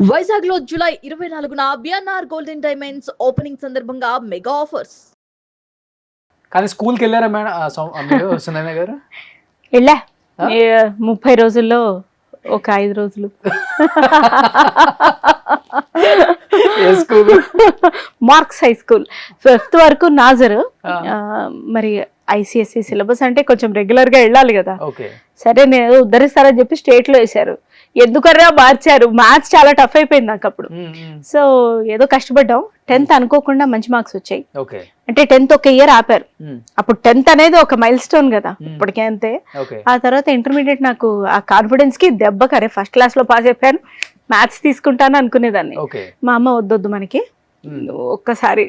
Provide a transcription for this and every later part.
వైజాగ్ లో జూలై 24న BNR golden diamonds opening సందర్భంగా మెగా ఆఫర్స్. కానీ స్కూల్కి వెళ్ళారా మేడం మీరు సునైన గారు? వెళ్ళా ఆ? 30 రోజుల్లో ఒక 5 రోజులు ఏ school? Marks high school 5th వరకు నాజర్. ఆ. మరి ఐసిఎస్సి సిలబస్ అంటే కొంచెం రెగ్యులర్ గా వెళ్ళాలి కదా. ఓకే. సరే నేను ఉద్ధరిస్తారని చెప్పి స్టేట్ లో వేశారు. ఎందుకన్నా మార్చారు, మ్యాథ్స్ చాలా టఫ్ అయిపోయింది నాకు అప్పుడు. సో ఏదో కష్టపడ్డాం. 10th అనుకోకుండా మంచి మార్క్స్ వచ్చాయి. ఓకే. అంటే 10th ఒక ఇయర్ ఆపారు. అప్పుడు 10th అనేది ఒక మైల్ స్టోన్ కదా, ఇప్పటికే అంతే. ఓకే. ఆ తర్వాత ఇంటర్మీడియట్ నాకు ఆ కాన్ఫిడెన్స్ కి దెబ్బ కరే. ఫస్ట్ క్లాస్ లో పాస్ అయిపోయాను, మ్యాథ్స్ తీసుకుంటాను అనుకునేదాన్ని. ఓకే. మా అమ్మ వద్దొద్దు మనకి, ఒక్కసారి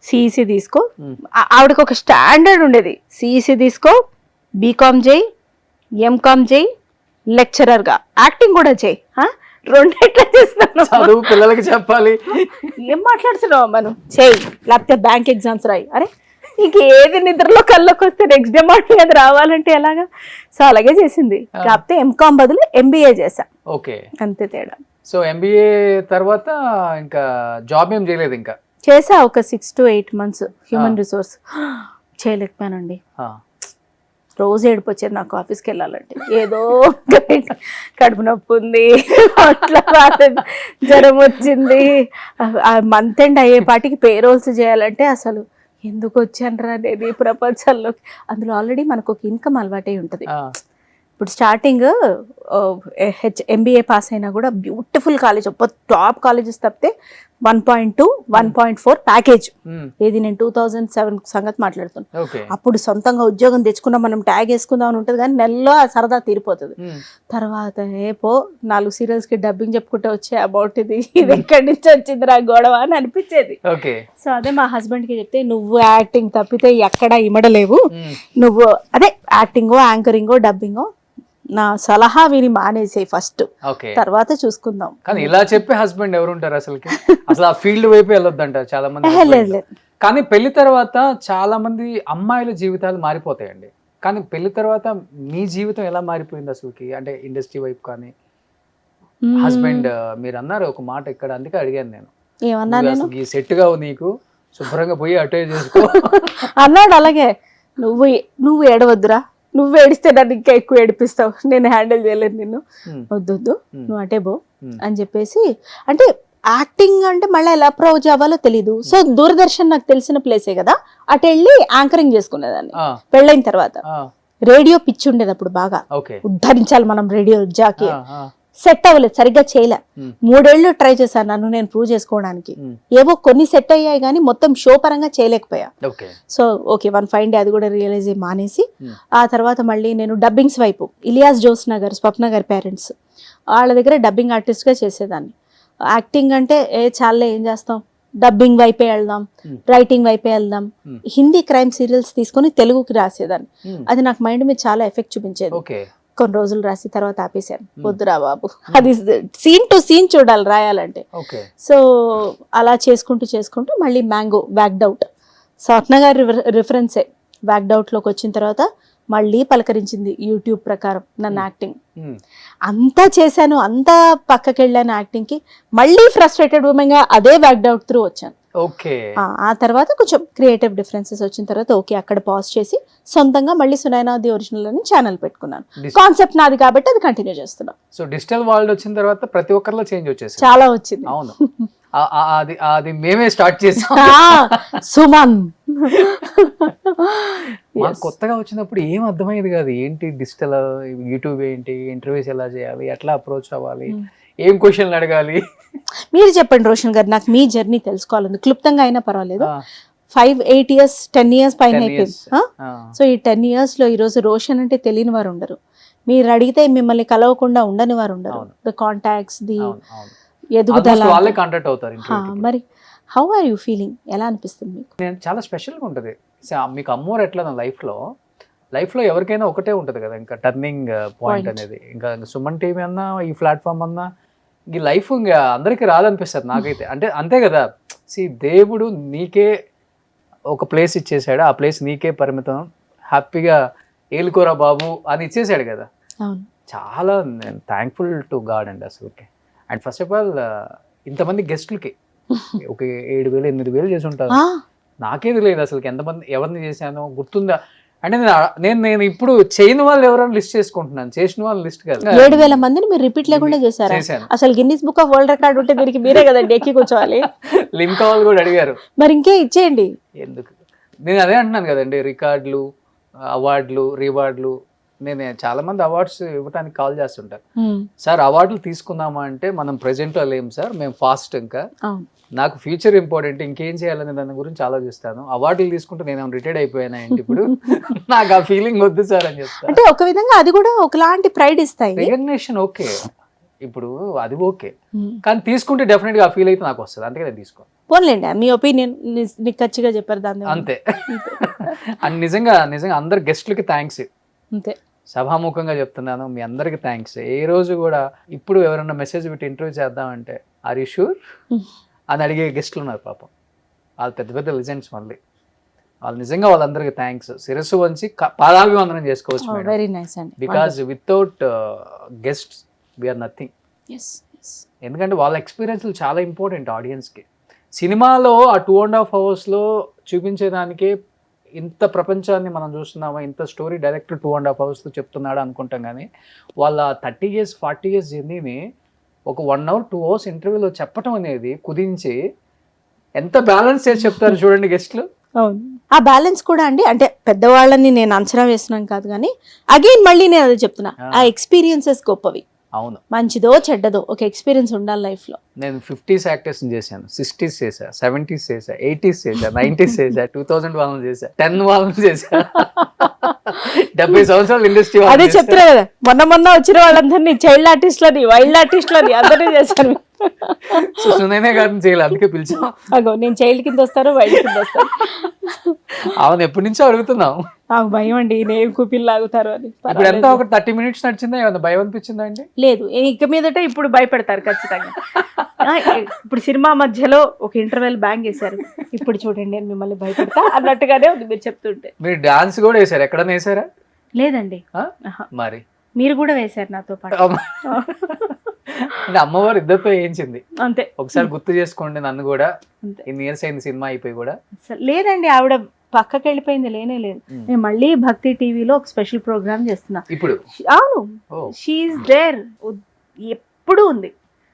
సిఈసి తీసుకో. ఆవిడకి ఒక స్టాండర్డ్ ఉండేది, సిఈసి తీసుకో, బీకామ్ చేయి, ఎంకామ్ చేయి, లెక్చరర్ గా యాక్టింగ్ కూడా చేయి. రెండెట్లా చేస్తాను, చదువు పిల్లలకి చెప్పాలి. ఏం మాట్లాడుతున్నావు మనం, చేయి లేకపోతే బ్యాంక్ ఎగ్జామ్స్ రాయి. అరే నీకు ఏది నిద్రలో కళ్ళకి వస్తే నెక్స్ట్ డే మార్నింగ్ అది రావాలంటే ఎలాగా? సో అలాగే చేసింది. కాకపోతే ఎంకామ్ బదులు ఎంబీఏ చేశా, ఓకే. అంతే తేడా. సో ఎంబీఏ తర్వాత ఇంకా జాబ్ ఏం చేయలేదు ఇంకా? చేసా ఒక 6 to 8 months హ్యూమన్ రిసోర్స్. చేయలేకపోయానండి. రోజు ఏడుపు వచ్చేది నాకు ఆఫీస్కి వెళ్ళాలంటే. ఏదో కడుపు నొప్పి ఉంది, అట్లా రాలేదు, జ్వరం వచ్చింది. ఆ మంత్ ఎండ్ అయ్యే పాటికి పేరోల్స్ చేయాలంటే అసలు ఎందుకు వచ్చానరా నేను ఈ ప్రపంచంలోకి. అందులో ఆల్రెడీ మనకు ఒక ఇన్కమ్ అలవాటే ఉంటుంది. ఇప్పుడు స్టార్టింగ్ ఎంబీఏ పాస్ అయినా కూడా బ్యూటిఫుల్ కాలేజ్, టాప్ కాలేజెస్ తప్పితే 1.2, 1.4 ప్యాకేజ్. ఏది నేను 2007 సంగతి మాట్లాడుతున్నాను. అప్పుడు సొంతంగా ఉద్యోగం తెచ్చుకున్నా మనం ట్యాగ్ వేసుకుందాం అని ఉంటుంది, కానీ నెలలో ఆ సరదా తీరిపోతుంది. తర్వాత ఏపో 4 సీరియల్స్ కి డబ్బింగ్ చెప్పుకుంటే వచ్చే అబౌట్ ఇది ఎక్కడి నుంచి వచ్చింది రా గొడవ అని అనిపించేది. సో అదే మా హస్బెండ్ కి చెప్తే, నువ్వు యాక్టింగ్ తప్పితే ఎక్కడ ఇమడలేవు, నువ్వు అదే యాక్టింగో యాంకరింగో డబ్బింగో నా సలహా విని మానేసేయి ఫస్ట్, తర్వాత చూసుకుందాం. కానీ ఇలా చెప్పే హస్బెండ్ ఎవరు ఉంటారు అసలుకి? అసలు ఆ ఫీల్డ్ వైపు వెళ్ళొద్దంటారు చాలా మంది. లేదు. కానీ పెళ్లి తర్వాత చాలా మంది అమ్మాయిల జీవితాలు మారిపోతాయండి. కానీ పెళ్లి తర్వాత మీ జీవితం ఎలా మారిపోయింది అసలుకి? అంటే ఇండస్ట్రీ వైపు కానీ హస్బెండ్, మీరు అన్నారు ఒక మాట ఇక్కడ, అందుకే అడిగాను నేను. ఏమన్నా నేను ఈ సెట్ గా నీకు శుభ్రంగా పోయి అటే చేసుకో అన్నాడు. అలాగే నువ్వు ఏడవద్దురా, నువ్వు ఏడిస్తే నన్ను ఇంకా ఎక్కువ ఏడిపిస్తావు, నేను హ్యాండిల్ చేయలేను నిన్ను, వద్దొద్దు నువ్వు అటే బో అని చెప్పేసి. అంటే యాక్టింగ్ అంటే మళ్ళీ ఎలా అప్రోచ్ అవ్వాలో తెలీదు. సో దూరదర్శన్ నాకు తెలిసిన ప్లేసే కదా, అటు వెళ్ళి యాంకరింగ్ చేసుకునేదాన్ని. పెళ్ళైన తర్వాత రేడియో పిచ్చి ఉండేది అప్పుడు బాగా, ఉద్ధరించాలి మనం రేడియో జాకీ. సెట్ అవ్వలేదు, సరిగ్గా చేయలే. 3 ఏళ్ళు ట్రై చేశాను నన్ను నేను ప్రూవ్ చేసుకోవడానికి. ఏవో కొన్ని సెట్ అయ్యాయి కానీ మొత్తం షో పరంగా చేయలేకపోయా. సో ఓకే, 1 fine day అది కూడా రియలైజ్ అయ్యి మానేసి, ఆ తర్వాత మళ్ళీ నేను డబ్బింగ్స్ వైపు, ఇలియాస్ జోస్నా గారు, స్వప్న గారి పేరెంట్స్, వాళ్ళ దగ్గర డబ్బింగ్ ఆర్టిస్ట్ గా చేసేదాన్ని. యాక్టింగ్ అంటే చాలే ఏం చేస్తాం, డబ్బింగ్ వైపే వెళ్దాం, రైటింగ్ వైపే వెళ్దాం. హిందీ క్రైమ్ సీరియల్స్ తీసుకొని తెలుగుకి రాసేదాన్ని. అది నాకు మైండ్ మీద చాలా ఎఫెక్ట్ చూపించేది. కొన్ని రోజులు రాసి తర్వాత ఆపేశాను, వద్దురా బాబు, అది సీన్ టు సీన్ చూడాలి రాయాలంటే. సో అలా చేసుకుంటూ మళ్ళీ మ్యాంగో వ్యాక్డ్ అవుట్, స్వప్న గారి రిఫరెన్సే వ్యాక్డ్ అవుట్ లోకి వచ్చిన తర్వాత మళ్ళీ పలకరించింది యూట్యూబ్ ప్రకారం నన్ను. యాక్టింగ్ అంతా చేశాను, అంతా పక్కకి వెళ్ళాను యాక్టింగ్ కి. మళ్ళీ ఫ్రస్ట్రేటెడ్ ఉమెన్ గా అదే వ్యాక్డ్ అవుట్ త్రూ వచ్చాను. ఆ తర్వాత కొంచెం క్రియేటివ్ డిఫరెన్సెస్ వచ్చిన తర్వాత ఓకే అక్కడ పాజ్ చేసి సొంతంగా మళ్ళీ సునైనా ది ఒరిజినల్ అని ఛానల్ పెట్టుకున్నాను. కాన్సెప్ట్ నాది కాబట్టి అది కంటిన్యూ చేస్తున్నా. సో డిజిటల్ వరల్డ్ వచ్చిన తర్వాత ప్రతి ఒక్కరిలో చేంజ్ వచ్చేసి చాలా వచ్చింది. అవును, అది మేమే స్టార్ట్ చేసాం. సుమన్ మాకు కొత్తగా వచ్చినప్పుడు ఏం అర్థమయ్యేది కాదు, ఏంటి డిజిటల్, యూట్యూబ్ ఏంటి, ఇంటర్వ్యూస్ ఎలా చేయాలి, ఎట్లా అప్రోచ్ అవ్వాలి, ఏం క్వశ్చన్లు అడగాలి. మీరు చెప్పండి రోషన్ గారు, నాకు మీ జర్నీ తెలుసుకోవాలని. క్లుప్తంగా అయినా పర్వాలేదు. 5-8 years 10 years పైన అయిపోయింది. సో ఈ 10 years లో ఈ రోజు రోషన్ అంటే తెలియని వారు ఉండరు, మీరు అడిగితే మిమ్మల్ని కలవకుండా ఉండని వారు ఉండరు. ద కాంటాక్ట్స్, ది ఎదుగుదల, మరి హౌ ఆర్ యూ ఫీలింగ్, ఎలా అనిపిస్తుంది మీకు? నేను చాలా స్పెషల్గా ఉంటుంది. మీకు అమ్మోరు ఎట్లా లైఫ్లో ఎవరికైనా ఒకటే ఉంటుంది కదా, ఇంకా టర్నింగ్ పాయింట్ అనేది. ఇంకా సుమన్ టీవీ అన్నా, ఈ ప్లాట్ఫామ్ అన్నా, ఈ లైఫ్ ఇంకా అందరికీ రాదనిపిస్తుంది నాకైతే. అంటే అంతే కదా, దేవుడు నీకే ఒక ప్లేస్ ఇచ్చేసాడు, ఆ ప్లేస్ నీకే పరిమితం, హ్యాపీగా ఏలుకోరా బాబు అని ఇచ్చేసాడు కదా. చాలా నేను థ్యాంక్ఫుల్ టు గాడ్ అండి అసలుకి. అండ్ ఫస్ట్ ఆఫ్ ఆల్ ఇంతమంది గెస్టులకి ఒక 7,000 8,000 చేసి ఉంటారు. ఆ, నాకే తెలియదు అసలు ఎంతమంది ఎవరిని చేశానో గుర్తుందా అంటే నేను ఇప్పుడు చేయని వాళ్ళు ఎవరైనా లిస్ట్ చేసుకుంటున్నాను, చేసిన వాళ్ళు లిస్ట్ కాదు. 7,000 మందిని మీరు రిపీట్ లేకుండా చేశారా? చేశాను. అసలు Guinness book of world record ఉంటే దీనికి మీరే కదండి ఎక్కి కూర్చోవాలి. లింక్ వాళ్ళు కూడా అడిగారు మరి ఇంకే ఇచ్చేయండి. ఎందుకు. నేను అదే అంటున్నాను కదండి, రికార్డులు, అవార్డులు, రివార్డులు. నేను చాలా మంది అవార్డ్స్ ఇవ్వడానికి కాల్ చేస్తుంటారు. సార్ అవార్డులు తీసుకుందామా అంటే మనం ప్రెజెంట్ లో లేము సార్, మేము ఫాస్ట్. ఇంకా అవును. నాకు ఫ్యూచర్ ఇంపార్టెంట్, ఇంకేం చేయాలనే దాని గురించి ఆలోచిస్తాను. అవార్డులు తీసుకుంటే నేను రిటైర్డ్ అయిపోయానా ఏంటి ఇప్పుడు, నాకు ఆ ఫీలింగ్ వద్దు సార్ అని చెప్తాను. అంటే ఒక విధంగా అది కూడా ఒకలాంటి ప్రైడ్ ఇస్తాయి. రికగ్నిషన్ ఓకే, ఇప్పుడు అది ఓకే, కానీ తీసుకుంటే డెఫినెట్ గా ఆ ఫీల్ అయితే నాకు వస్తుంది, అందుకే నేను తీసుకోను. పోన్లేండి, మీ ఒపీనియన్ నిక్కచ్చిగా చెప్పారు దాన్ని. అంతే. అండ్ నిజంగా నిజంగా అందరు గెస్ట్లకి థ్యాంక్స్, అంతే సభాముఖంగా చెప్తున్నాను, మీ అందరికి థ్యాంక్స్. ఏ రోజు కూడా ఇప్పుడు ఎవరైనా మెసేజ్ పెట్టి ఇంటర్వ్యూ చేద్దామంటే ఆర్ యూ షూర్ అని అడిగే గెస్ట్లు ఉన్నారు పాపం. వాళ్ళు పెద్ద పెద్ద లెజెండ్స్. మళ్ళీ వాళ్ళు నిజంగా వాళ్ళందరికీ థ్యాంక్స్. శిరస్సు వంచి పాదాభివందనం చేసుకోవచ్చు వెరీ నైస్ అండి. Because without guests we are nothing. ఎందుకంటే వాళ్ళ ఎక్స్పీరియన్స్లు చాలా ఇంపార్టెంట్ ఆడియన్స్కి. సినిమాలో ఆ 2.5 hours చూపించేదానికే ఇంత ప్రపంచాన్ని మనం చూస్తున్నామా, ఇంత స్టోరీ డైరెక్టర్ 2.5 hours చెప్తున్నాడు అనుకుంటాం, కానీ వాళ్ళ 30 years 40 years జర్నీని ఒక 1 hour 2 hours ఇంటర్వ్యూలో చెప్పటం అనేది కుదించి ఎంత బ్యాలెన్స్ చేసి చెప్తారు చూడండి గెస్ట్లు. అవును, ఆ బ్యాలెన్స్ కూడా అండి. అంటే పెద్దవాళ్ళని నేను అంచనా వేస్తున్నాను కాదు, కానీ అగైన్ మళ్ళీ నేను అదే చెప్తున్నా, ఆ ఎక్స్పీరియన్సెస్ గొప్పవి. అవును, మంచిదో చెడ్డదో ఒక ఎక్స్పీరియన్స్ ఉండాలి లైఫ్ లో. నేను 50s యాక్టర్స్ చేశాను, 60s చేశా, 70s చేశా, 80s చేశా, 90s చేశా, 2000 వాళ్ళని చేశా, 10 వాళ్ళని చేశా, 70 సంవత్సరాలు ఇండస్ట్రీ. అదే చెప్తున్నా కదా, మొన్న వచ్చిన వాళ్ళందరినీ చైల్డ్ ఆర్టిస్ట్లని, వైల్డ్ ఆర్టిస్ట్లని అందరినీ చేశాను. సునైనా గారిని చేయాలి, అందుకే పిలిచాం. అగో నేను చైల్డ్ కింద వస్తాను, వైల్డ్ కింద వస్తాను. అవును, ఎప్పటి నుంచో అడుగుతున్నాం. నాకు భయం అండి, నేను కూపిల్ లాగుతారు అని. ఇప్పుడు ఎంత ఒక 30 minutes నడిచిందా, ఏమన్నా భయం అనిపించిందా అండి? లేదు, ఇక మీదట ఇప్పుడు భయపెడతారు ఖచ్చితంగా. ఇప్పుడు సినిమా మధ్యలో ఒక ఇంటర్వెల్ బ్యాంగ్ చేశారు, ఇప్పుడు చూడండి నేను మిమ్మల్ని భయపెడతా అన్నట్టుగానే ఉంది మీరు చెప్తుంటే. మీరు డాన్స్ కూడా వేసారు, ఎక్కడన్నా వేసారా? లేదండి. మరి మీరు కూడా వేశారు నాతో పాటు. అంటే అమ్మవారు ఇద్దరితో వేయించింది అంతే. ఒకసారి గుర్తు చేసుకోండి నన్ను కూడా. అంతే. ఇన్ని ఇయర్స్ అయింది సినిమా అయిపోయి కూడా. లేదండి, ఆవిడ పక్కకి వెళ్ళిపోయింది, లేనే లేదు. నేను మళ్ళీ భక్తి టీవీలో ఒక స్పెషల్ ప్రోగ్రామ్ చేస్తున్నా ఇప్పుడు. అవును, షీఈస్ దేర్, ఎప్పుడు ఉంది.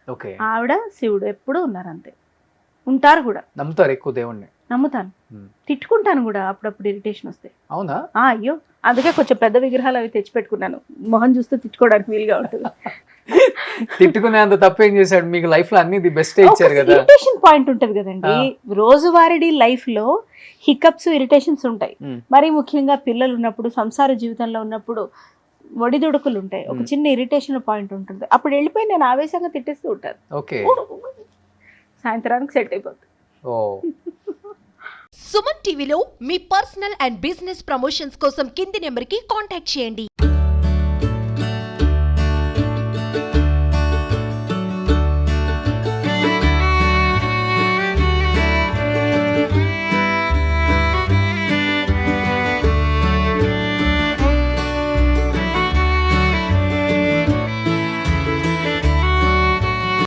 ఓకే. ఆవిడ శివుడు ఎప్పుడు ఉన్నారు, అంతే ఉంటారు కూడా. నమ్ముతారు ఎక్కువ దేవుణ్ణి? నమ్ముతాను, తిట్టుకుంటాను కూడా అప్పుడప్పుడు ఇరిటేషన్ వస్తే. అవునా? అయ్యో, అందుకే కొంచెం పెద్ద విగ్రహాలు అవి తెచ్చి పెట్టుకున్నాను, మొహం చూస్తూ తిట్టుకోవడానికి వీలుగా ఉంటుంది. తిట్టుకునే అంత తప్పేం చేశాడు? మీకు లైఫ్ లో అన్ని ది బెస్ట్ ఇచ్చారు కదా. ఇరిటేషన్ పాయింట్ ఉంటది కదండి, రోజువారీ లైఫ్ లో హికప్స్, ఇరిటేషన్స్ ఉంటాయి. మరి ముఖ్యంగా పిల్లలు ఉన్నప్పుడు, సంసార జీవితంలో ఉన్నప్పుడు ఒడిదుడుకులు ఉంటాయి, ఒక చిన్న ఇరిటేషన్ పాయింట్ ఉంటుంది. అప్పుడు వెళ్ళిపోయి నేను ఆవేశంగా తిట్టేస్తూ ఉంటాను. ఓకే. సాయంత్రానికి సెట్ అయిపోతుంది. ఓ. సుమన్ టీవీలో మీ పర్సనల్ అండ్ బిజినెస్ ప్రమోషన్స్ కోసం కింది నెంబర్కి కాంటాక్ట్ చేయండి.